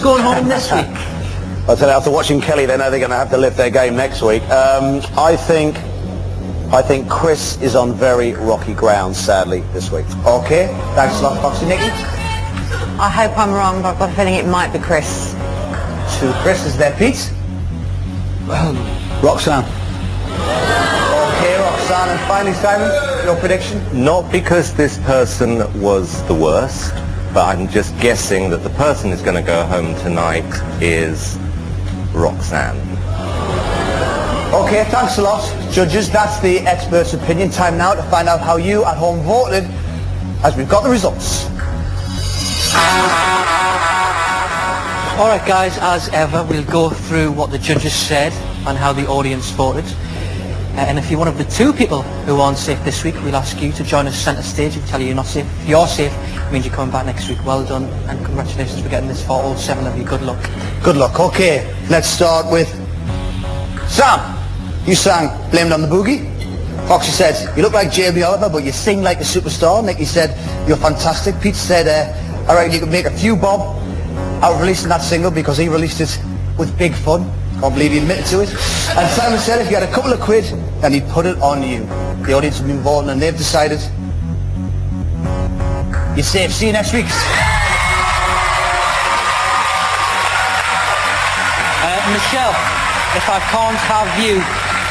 Going home this week? I'll tell you, after watching Kelly, they know they're going to have to lift their game next week. I think Chris is on very rocky ground, sadly, this week. Okay, thanks a lot, Foxy. Nikki? I hope I'm wrong, but I've got a feeling it might be Chris. Two Chris's there, Pete. Roxanne. Okay, Roxanne. And finally, Simon, your prediction? Not because this person was the worst, but I'm just guessing that the person who's going to go home tonight is Roxanne. Okay, thanks a lot, judges. That's the expert's opinion. Time now to find out how you at home voted, as we've got the results. Alright guys, as ever, we'll go through what the judges said and how the audience voted. And if you're one of the two people who aren't safe this week, we'll ask you to join us centre stage. We'll tell you you're not safe. If you're safe, it means you're coming back next week. Well done, and congratulations for getting this far, all 7 of you. Good luck. Good luck. Okay, let's start with Sam. You sang Blamed on the Boogie. Foxy said, you look like JB Oliver, but you sing like a superstar. Nicky said, you're fantastic. Pete said, I reckon you could make a few bob out of releasing that single because he released it with big fun. Can't believe he admitted to it. And Simon said if you had a couple of quid, then he'd put it on you. The audience have been voting and they've decided you're safe. See you next week. Michelle, if I can't have you,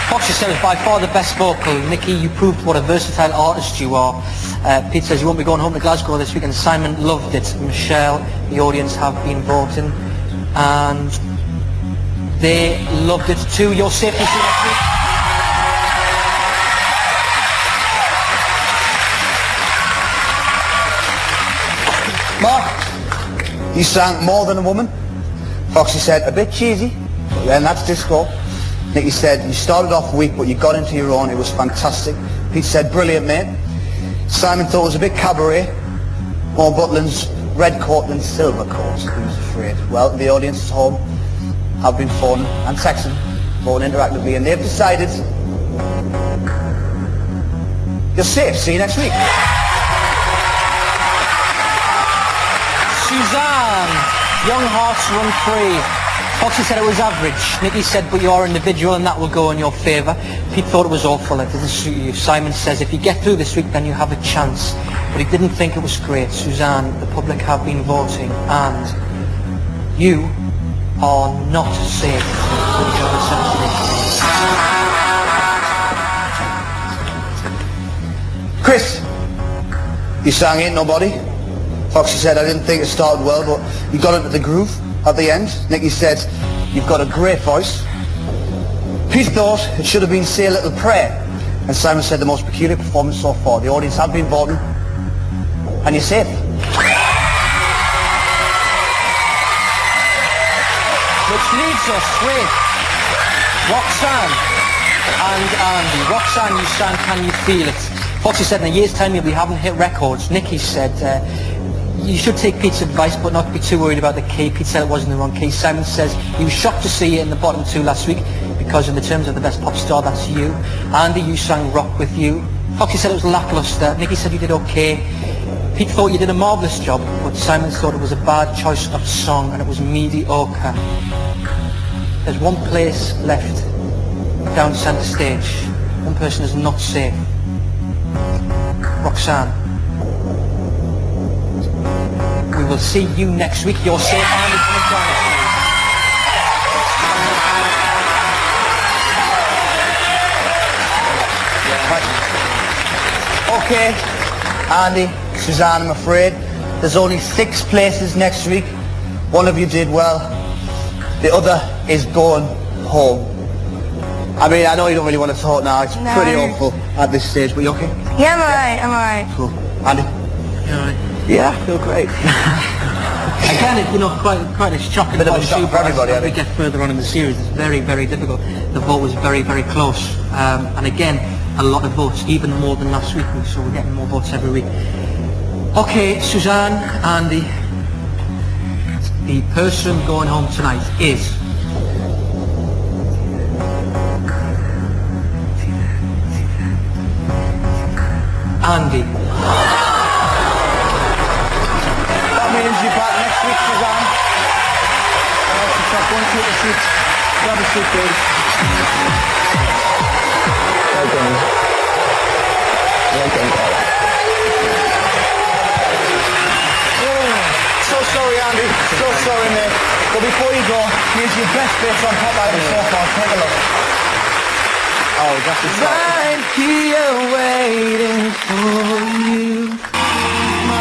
Foxy said is by far the best vocal. Nikki, you proved what a versatile artist you are. Pete says you won't be going home to Glasgow this week, and Simon loved it. Michelle, the audience have been voting, and they loved it too. You're safe to see next week. Mark, you sang More Than a Woman. Foxy said, a bit cheesy, but then that's disco. Nicky said, you started off weak, but you got into your own. It was fantastic. Pete said, brilliant, mate. Simon thought it was a bit cabaret. More Butland's red coat than silver coat. He was afraid. Well, the audience at home have been phoning and texting, voting interactively, and they've decided you're safe. See you next week. Susanne, Young Hearts Run Free. Foxy said it was average. Nikki said, but you're individual and that will go in your favour. Pete thought it was awful, it didn't suit you. Simon says, if you get through this week, then you have a chance. But he didn't think it was great. Suzanne, the public have been voting, and you are not safe. Chris, you sang Ain't Nobody. Foxy said, I didn't think it started well, but you got into the groove at the end. Nicky said, you've got a great voice. Pete thought it should have been Say a Little Prayer. And Simon said, the most peculiar performance so far. The audience have been voting, and you're safe. Which leaves us with Roxanne and Andy. Roxanne, you sang Can You Feel It? Foxy said, in a year's time you'll be having hit records. Nikki said, you should take Pete's advice but not be too worried about the key. Pete said it wasn't the wrong key. Simon says he was shocked to see you in the bottom 2 last week because in the terms of the best pop star, that's you. Andy, you sang Rock With You. Foxy said it was lacklustre. Nikki said you did okay. Pete thought you did a marvellous job, but Simon thought it was a bad choice of song and it was mediocre. There's one place left down centre stage. One person is not safe. Roxanne. We will see you next week. You're safe, Andy. Come and join us. Okay, Andy, Suzanne, I'm afraid there's only 6 places next week. One of you did well. The other is going home. I mean, I know you don't really want to talk now. It's pretty awful at this stage, but you okay? Yeah, I'm alright. Cool. Andy? You're all right. Yeah, I feel great. Again, you know, quite a shocking Bit of a shock for everybody, I as we think. get further on in the series, it's very, very difficult. The vote was very, very close. And again, a lot of votes, even more than last week, so we're getting more votes every week. Okay, Suzanne, Andy, the person going home tonight is... Andy. That means you're back next week, Suzanne. take a seat. Grab a seat, please. Well done. Well done, guys. So sorry, Andy. So sorry, mate. But before you go, here's your best bits on Pop Idol so far. Take a look. Oh, that's a start. Right here waiting for you.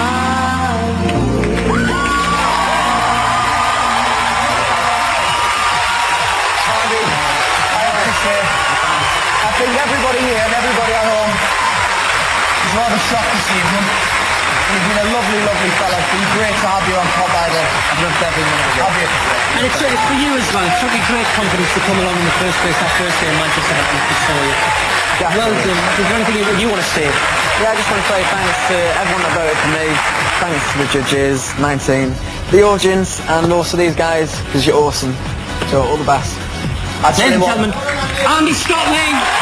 Andy, I have to say, I think everybody here and everybody at home is rather shocked this evening. You've been a lovely, lovely fella. It's been great to have you on Pop Idol. I've loved every minute of it. Have you? And it's for you as well. It took me great confidence to come along in the first place that first day in Manchester and to show you. Well done. Is there anything you want to say? Yeah, I just want to say thanks to everyone that voted for me. Thanks to the judges, 19, the audience, and also these guys, because you're awesome. So all the best. I'd say Ladies and what- gentlemen, Andy Scotland.